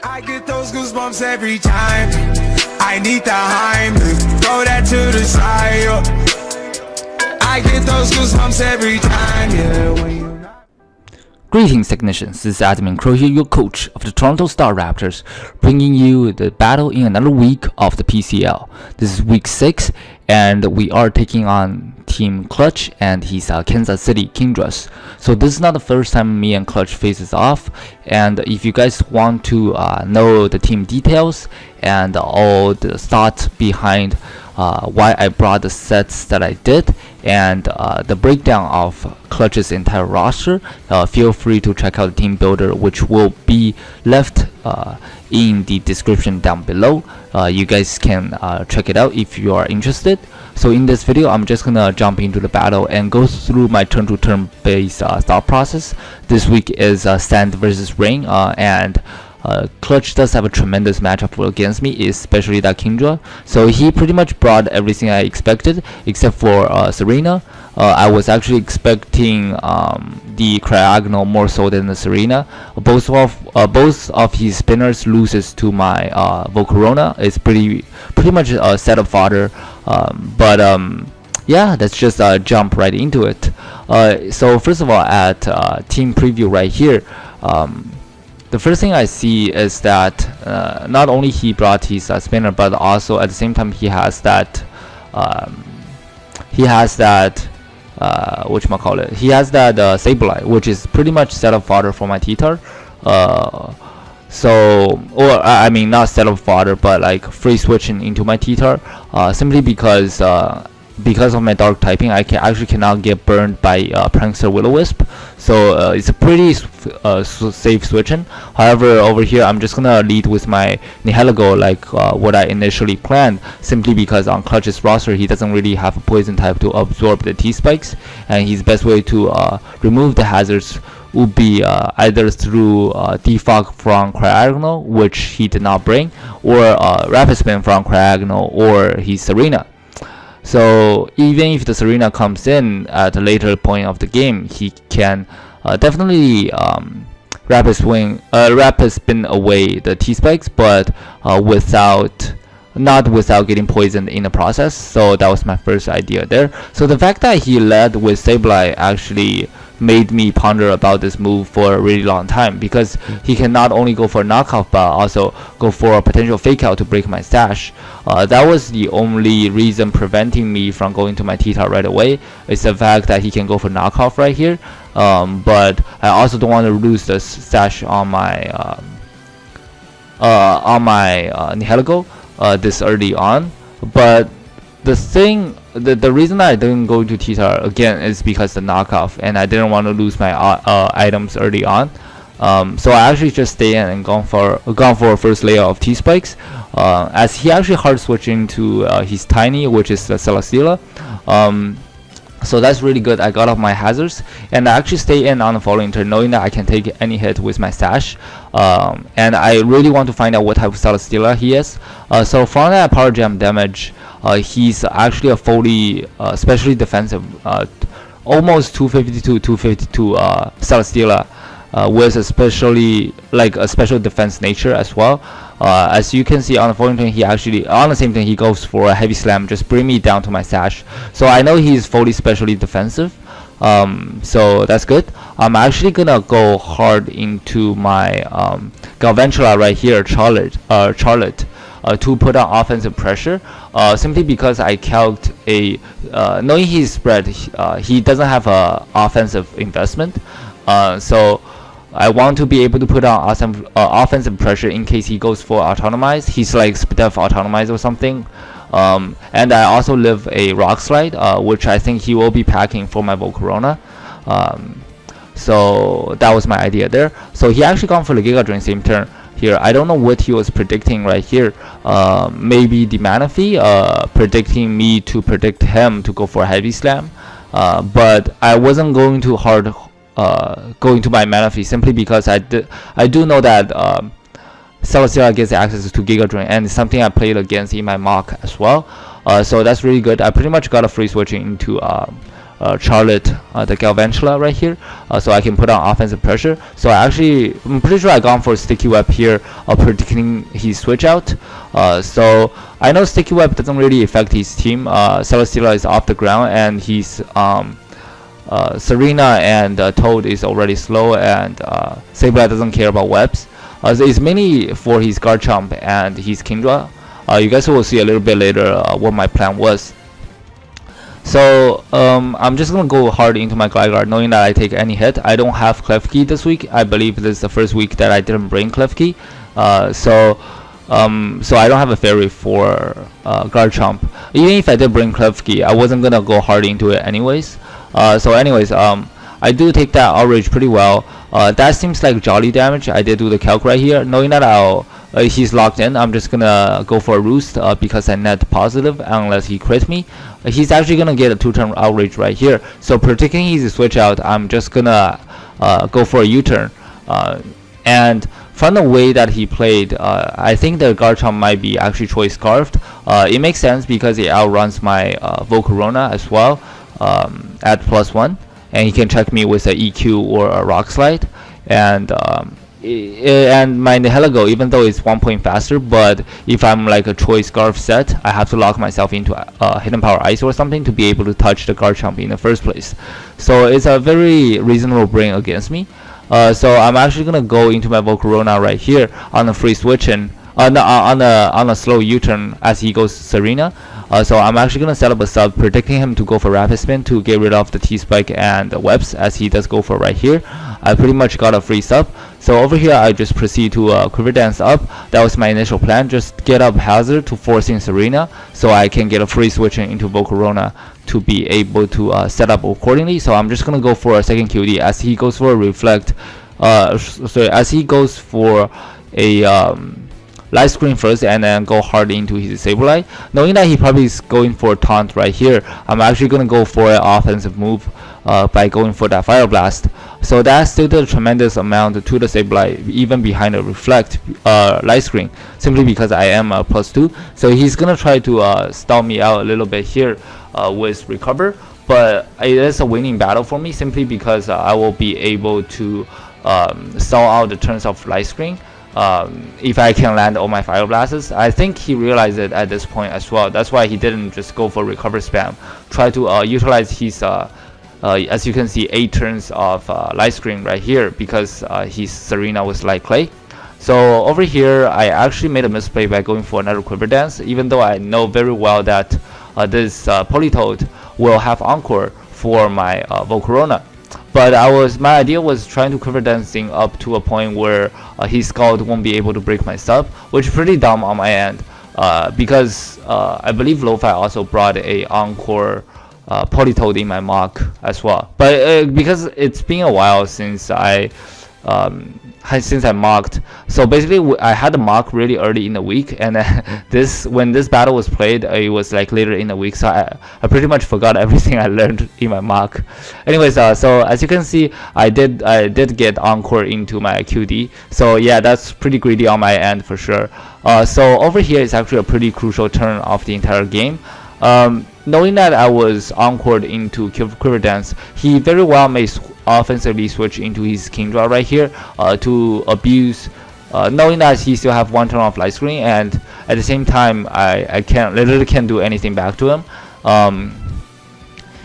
I get those goosebumps every time. I need the Heimlich, throw that to the side. I get those goosebumps every time, yeah. When you Greetings, technicians. This is Admin Crow here, your coach of the Toronto Star Raptors, bringing you the battle in another week of the PCL. This is week 6, and we are taking on Team Clutch and his Kansas City Kingdras. So this is not the first time me and Clutch faces off, and if you guys want to know the team details and all the thoughts behind why I brought the sets that I did and the breakdown of Clutch's entire roster, feel free to check out the team builder, which will be left in the description down below. You guys can check it out if you are interested. So in this video, I'm just gonna jump into the battle and go through my turn-to-turn based thought process. This week is sand versus rain, and Clutch does have a tremendous matchup against me, especially that Kingdra. So he pretty much brought everything I expected except for Serena. I was actually expecting the Cryogonal more so than the Serena. Both of his spinners loses to my Volcarona. It's pretty much a set of fodder. Yeah, let's just jump right into it. So first of all, at team preview right here, the first thing I see is that not only he brought his spinner, but also at the same time he has that whatchamacallit, he has that Sableye, which is pretty much set of fodder for my T-Tar. I mean not set of fodder, but like free switching into my T-Tar, simply because of my dark typing, I actually cannot get burned by Prankster Will-O-Wisp, so it's a pretty safe switching. However, over here I'm just gonna lead with my Nihilego like what I initially planned, simply because on Clutch's roster he doesn't really have a poison type to absorb the T-spikes, and his best way to remove the hazards would be either through defog from Cryogonal, which he did not bring, or Rapid Spin from Cryogonal or his Serena. So even if the Serena comes in at a later point of the game, he can definitely rapid spin away the T-spikes, but not without getting poisoned in the process. So that was my first idea there. So the fact that he led with Sableye actually made me ponder about this move for a really long time, because he can not only go for a knockoff but also go for a potential fake out to break my stash. That was the only reason preventing me from going to my T-Tar right away, is the fact that he can go for knockoff right here. But I also don't want to lose the stash on my Nihilego this early on. But the reason that I didn't go to T-Tar again is because the knockoff, and I didn't want to lose my items early on. So I actually just stay in and gone for a first layer of T-spikes, as he actually hard switching to his Tiny, which is the Celesteela. So that's really good. I got off my hazards, and I actually stay in on the following turn, knowing that I can take any hit with my stash. And I really want to find out what type of Celesteela he is. So from that power jam damage, he's actually a fully specially defensive, almost 252 Celesteela, with especially like a special defense nature as well. As you can see on the following turn, he actually on the same thing he goes for a heavy slam, just bring me down to my stash. So I know he's fully specially defensive. So that's good. I'm actually gonna go hard into my Galvantula right here, Charlotte, to put on offensive pressure, simply because I calced knowing his spread, he doesn't have a offensive investment, so I want to be able to put on offensive pressure in case he goes for Autonomize. He's like Def Autonomize or something. And I also live a Rock Slide, which I think he will be packing for my Volcarona. So that was my idea there. So he actually gone for the Giga Drain same turn here. I don't know what he was predicting right here. Maybe the Manaphy, predicting me to predict him to go for a heavy slam. But I wasn't going too hard going to my Manaphy, simply because I do know that Celesteela gets access to Giga Drain, and it's something I played against in my mock as well. So that's really good. I pretty much got a free switching into Charlotte, the Galvantula right here, so I can put on offensive pressure. So I'm pretty sure I gone for Sticky Web here, predicting his switch out. So I know Sticky Web doesn't really affect his team. Celesteela is off the ground, and he's Serena and Toad is already slow, and Sableye doesn't care about webs. So it's mainly for his Garchomp and his Kingdra. You guys will see a little bit later what my plan was. So I'm just gonna go hard into my Gligar, knowing that I take any hit. I don't have Klefki this week. I believe this is the first week that I didn't bring Klefki. So I don't have a fairy for Garchomp. Even if I did bring Klefki, I wasn't gonna go hard into it anyways. I do take that outrage pretty well. That seems like jolly damage. I did do the calc right here, knowing that he's locked in. I'm just gonna go for a roost because I net positive unless he crit me. He's actually gonna get a 2-turn outrage right here. So predicting his switch out, I'm just gonna go for a U-turn. And from the way that he played, I think the Garchomp might be actually choice scarfed. It makes sense because it outruns my Volcarona as well at +1. And he can check me with a EQ or a Rock Slide, and my Nihilego, even though it's 1 point faster, but if I'm like a choice scarf set, I have to lock myself into Hidden Power Ice or something to be able to touch the Garchomp in the first place. So it's a very reasonable bring against me. So I'm actually gonna go into my Volcarona right here on a free switch and on a slow U-turn as he goes Serena. So I'm actually gonna set up a sub, predicting him to go for Rapid Spin to get rid of the T-Spike and the webs, as he does go for right here. I pretty much got a free sub. So over here I just proceed to Quiver Dance up. That was my initial plan, just get up Hazard to forcing Serena, so I can get a free switch into Volcarona to be able to set up accordingly. So I'm just gonna go for a second QD as he goes for a Reflect. As he goes for a light screen first and then go hard into his Sableye. Knowing that he probably is going for a taunt right here, I'm actually going to go for an offensive move by going for that Fire Blast. So that still did a tremendous amount to the Sableye, even behind a Reflect light screen, simply because I am a +2. So he's going to try to stall me out a little bit here with Recover, but it is a winning battle for me simply because I will be able to stall out the turns of light screen. If I can land all my Fire Blasts. I think he realized it at this point as well. That's why he didn't just go for Recover spam. Try to utilize his, as you can see, 8 turns of light screen right here because his Serena was Light Clay. So over here, I actually made a misplay by going for another Quiver Dance, even though I know very well that this Politoed will have Encore for my Volcarona. But my idea was trying to Quiver Dancing up to a point where his Scald won't be able to break my sub, which is pretty dumb on my end, because I believe Lo-Fi also brought a Encore Politoed in my mock as well. But because it's been a while since I mocked, so basically I had the mock really early in the week, and when this battle was played, it was like later in the week, so I pretty much forgot everything I learned in my mock. Anyways, so as you can see, I did get Encore into my QD, so yeah, that's pretty greedy on my end for sure. So over here is actually a pretty crucial turn of the entire game. Knowing that I was encored into Quiver Dance, he very well may offensively switch into his Kingdra right here to abuse, knowing that he still have 1 turn of light screen, and at the same time I literally can't do anything back to him,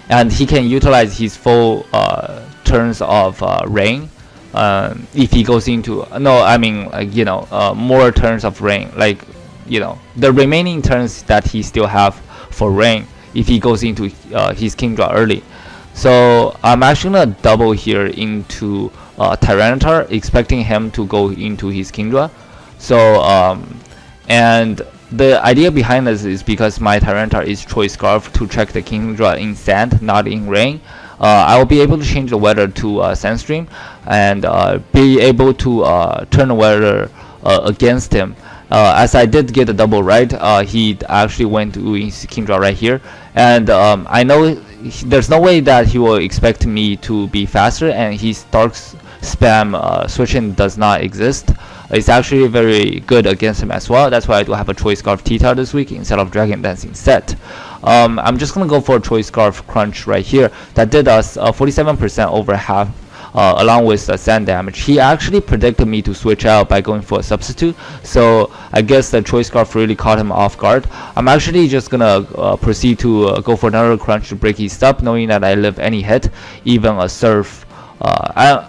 and he can utilize his full turns of rain if he goes into more turns of rain, like the remaining turns that he still have for rain if he goes into his Kingdra early. So I'm actually gonna double here into Tyranitar, expecting him to go into his Kingdra. So and the idea behind this is because my Tyranitar is Choice Scarf to check the Kingdra in sand, not in rain. I will be able to change the weather to Sandstream and be able to turn the weather against him. As I did get a double right, he actually went to his Kingdra right here, and I know there's no way that he will expect me to be faster, and his Dark Spam switching does not exist. It's actually very good against him as well. That's why I do have a Choice Scarf T-Tar this week instead of Dragon Dancing set. I'm just gonna go for a choice scarf crunch right here that did us 47% over half. Along with the sand damage. He actually predicted me to switch out by going for a substitute, so I guess the choice scarf really caught him off guard. I'm actually just gonna proceed to go for another crunch to break his stop, knowing that I live any hit, even a surf.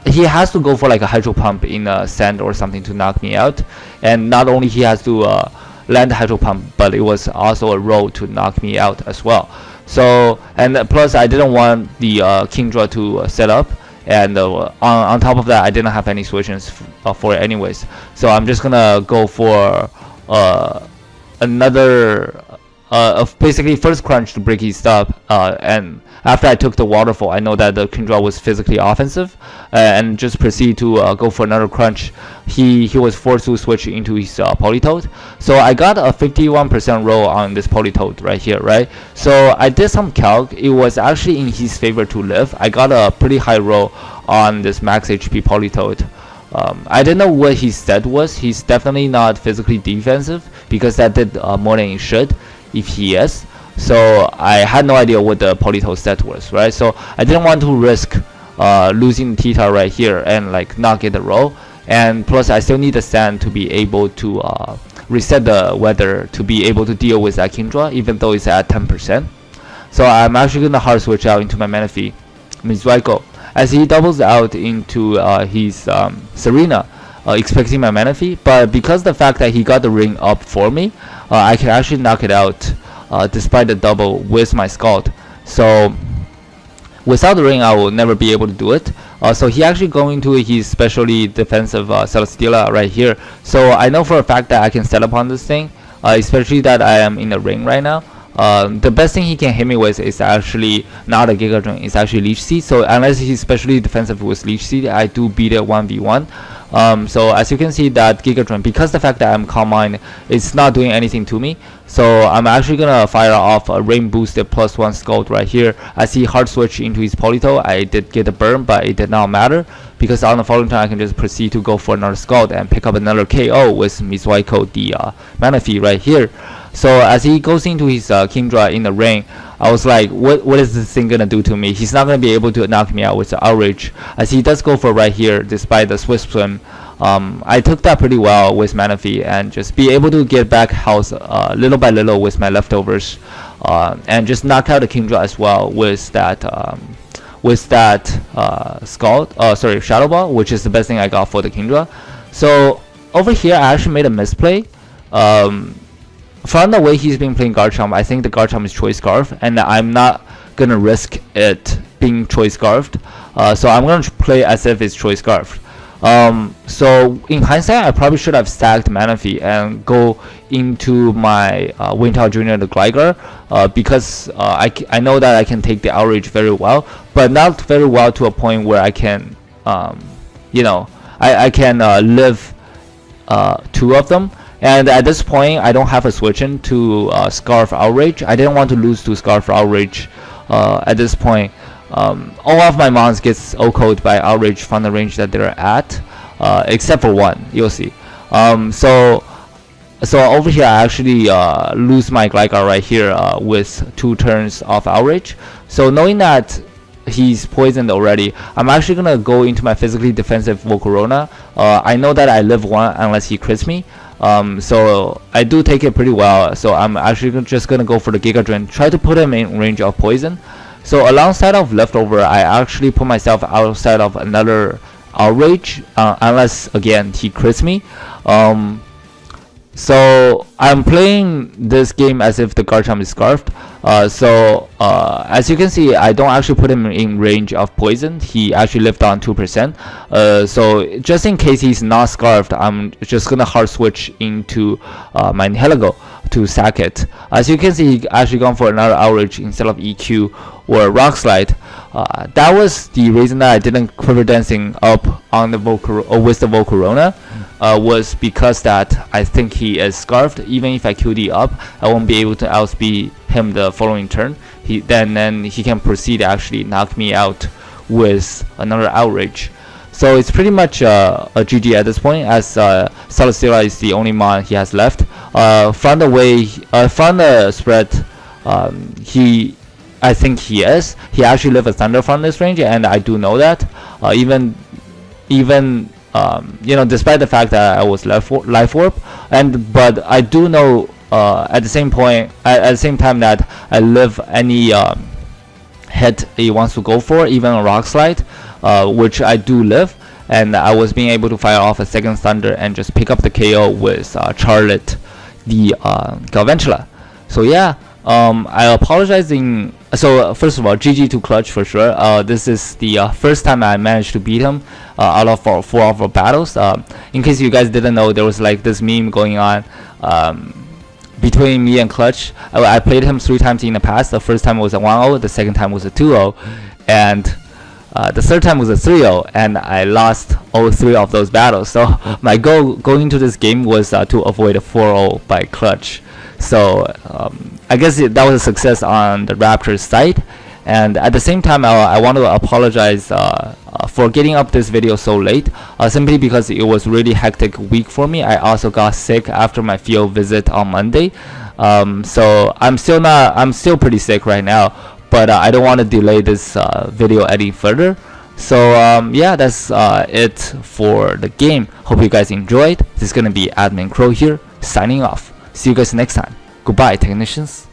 He has to go for like a hydro pump in sand or something to knock me out, and not only he has to land the hydro pump, but it was also a roll to knock me out as well. So, and plus I didn't want the Kingdra to set up. And on top of that, I didn't have any switches for it anyways, so I'm just gonna go for another basically first crunch to break his stop, and after I took the waterfall, I know that the Kingdra was physically offensive, and just proceed to go for another crunch. He was forced to switch into his Politoed, so I got a 51% roll on this Politoed right here, right? So I did some calc. It was actually in his favor to live. I got a pretty high roll on this max HP Politoed. I didn't know what his stat was. He's definitely not physically defensive, because that did more than he should if he is. So I had no idea what the Politoed stat was, right? So I didn't want to risk losing Tita right here and like not get the roll. And plus I still need the sand to be able to reset the weather to be able to deal with that Kingdra, even though it's at 10%. So I'm actually gonna hard switch out into my Manaphy Mizuaiko as he doubles out into his Serena, expecting my Manaphy. But because the fact that he got the ring up for me, I can actually knock it out despite the double with my Scald. So without the ring, I will never be able to do it. So he actually going to his specially defensive Celesteela right here. So I know for a fact that I can set up on this thing, especially that I am in the ring right now. The best thing he can hit me with is actually not a Giga Drain, it's actually Leech Seed. So unless he's specially defensive with Leech Seed, I do beat it 1v1. So as you can see that Giga Drain, because the fact that I'm Calm Mind, it's not doing anything to me. So I'm actually gonna fire off a rain boosted +1 Scald right here. As he hard switch into his Politoed, I did get a burn, but it did not matter, because on the following turn I can just proceed to go for another Scald and pick up another KO with Mizuaiko the Manaphy right here. So as he goes into his Kingdra in the ring, I was like, what is this thing gonna do to me? He's not gonna be able to knock me out with the Outrage, as he does go for right here despite the Swift Swim. I took that pretty well with Manaphy and just be able to get back health little by little with my leftovers, and just knock out the Kingdra as well with that Scald, Shadow Ball, which is the best thing I got for the Kingdra. So over here I actually made a misplay. From the way he's been playing Garchomp, I think the Garchomp is Choice Scarf, and I'm not gonna risk it being Choice Scarfed. So I'm gonna play as if it's Choice Scarfed. So in hindsight, I probably should have stacked Manaphy and go into my Winter Jr. the Gligar, because I know that I can take the Outrage very well, but not very well to a point where I can, I can live two of them. And at this point, I don't have a switch in to Scarf Outrage. I didn't want to lose to Scarf Outrage at this point. All of my mons gets OHKO'd by Outrage from the range that they're at, except for one, you'll see. So over here, I actually lose my Gligar right here with 2 turns of Outrage. So knowing that he's poisoned already, I'm actually gonna go into my physically defensive Volcarona. I know that I live 1 unless he crits me. So I do take it pretty well. So I'm actually just gonna go for the Giga Drain, try to put him in range of poison. So alongside of leftover, I actually put myself outside of another Outrage, unless again he crits me. So I'm playing this game as if the Garchomp is Scarfed. As you can see, I don't actually put him in range of poison. He actually lived on 2%. So just in case he's not Scarfed, I'm just gonna hard switch into my Nihilego to sack it. As you can see, he actually gone for another Outrage instead of EQ or Rock Slide. That was the reason that I didn't Quiver Dancing up on the with the Volcarona. Was because that I think he is Scarfed. Even if I QD up, I won't be able to outspeed him the following turn. Then he can proceed to actually knock me out with another Outrage. So it's pretty much a GG at this point, as Celesteela is the only mon he has left. From the spread, I think he is. He actually live a thunder from this range, and I do know that. Even despite the fact that I was life warp, but I do know at the same time that I live any hit he wants to go for, even a rock slide, which I do live, and I was being able to fire off a second thunder and just pick up the KO with Charlotte, the Galvantula. So yeah, I apologizing. So first of all, GG to Clutch for sure. This is the first time I managed to beat him out of four of our battles. In case you guys didn't know, there was like this meme going on between me and Clutch. I played him 3 times in the past. The first time was a 1-0, the second time was a 2-0, and the third time was a 3-0, and I lost all 3 of those battles. So my goal going into this game was to avoid a 4-0 by Clutch. So I guess that was a success on the Raptors side. And at the same time, I want to apologize for getting up this video so late, simply because it was really hectic week for me. I also got sick after my field visit on Monday, so I'm still pretty sick right now, but I don't want to delay this video any further. So yeah, that's it for the game. Hope you guys enjoyed. This is gonna be Admin Crow here, signing off. See you guys next time. Goodbye, technicians.